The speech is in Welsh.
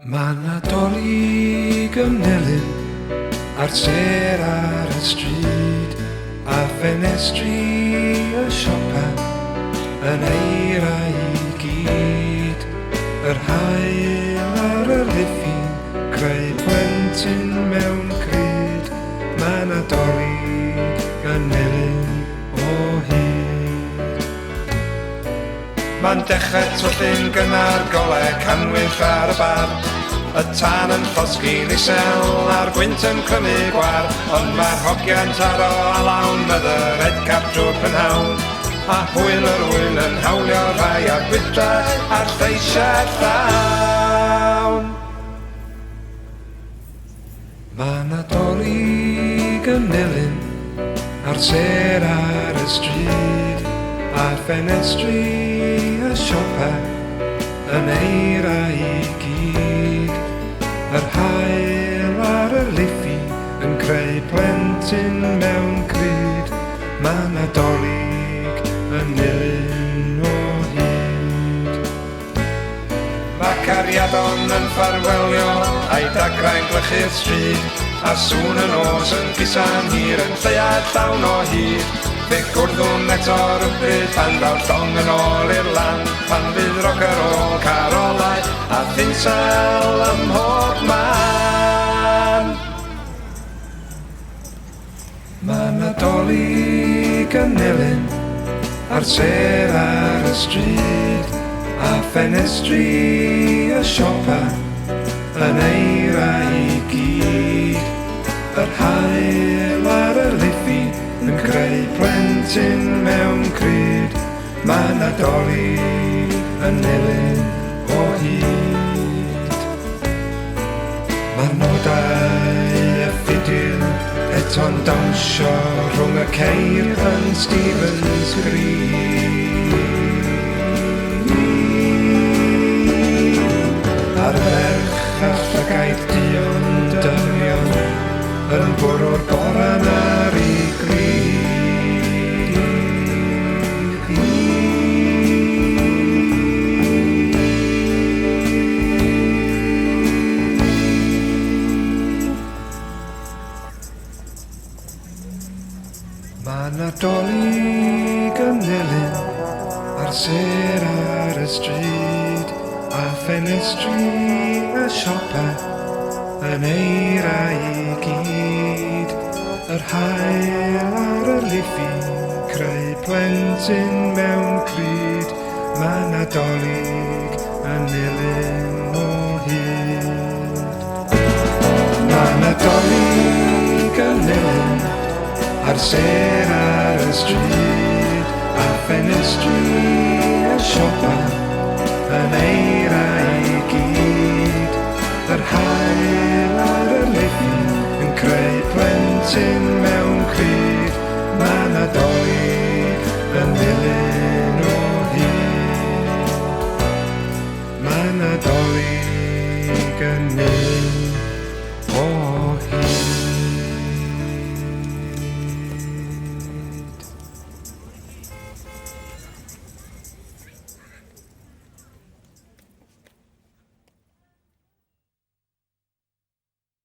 Ma' 'na dolig yn melyn ar sêr ar y stryd, a ffenestri y siopa yn eira i gyd. Yr haul ar y riffi'n creu plentyn mewn cryd. Ma' 'na dolig yn melyn o hyd. Ma'n dechrau twllyn gynnar golau canwyll ar y bar, y tân yn llosgi'n isel a'r gwynt yn crymu gwar, ond mae'r hogiant ar o a lawn mydd y red cap drwy'r prynhawn, a hwyl yr wyl yn hawlio rhai a bwydra a'r lleisiau llawn. Mae 'na dolig yn melyn ar sêr ar y stryd, a ffenestri y siopa yn eira i gyd. Yr haul ar y liffi yn creu plentyn mewn cryd. Ma' 'na dolig yn melyn o hyd. Mae cariadon yn ffarwelio a'i dagrau'n glychu'r stryd, a sŵn yn os yn gisa'n hir yn lleiad llawn o hyd. Fe gwrddwn eto rwbryd pan ddaw'r llong yn ôl i'r land, pan fydd roc ar ôl carolau a thinsel ym mhob man. Ma' 'na dolig yn melyn ar sêr ar y stryd, a ffenestri y siopa yn eira i gyd. Yr haul ar y liffi yn creu plentyn mewn cryd. Ma' 'na dolig yn melyn o hyd. Ma'r nodau y fidil eto'n dawnsio rhwng y ceir yn Stevens Green. A'r ferch a llygaid dion dynion yn bwrw'r goran ar ei gryf. Ma' 'na dolig yn melyn ar sêr ar y stryd, a ffenestri y siopa yn eira i gyd. Yr haul ar y liffi'n creu plentyn mewn cryd. Ma' 'na dolig yn melyn o hyd. Ma' 'na dolig yn melyn ar sêr ar y stryd, a ffenestri y siopa yn eira i gyd. Yr haul ar y liffi yn creu plentyn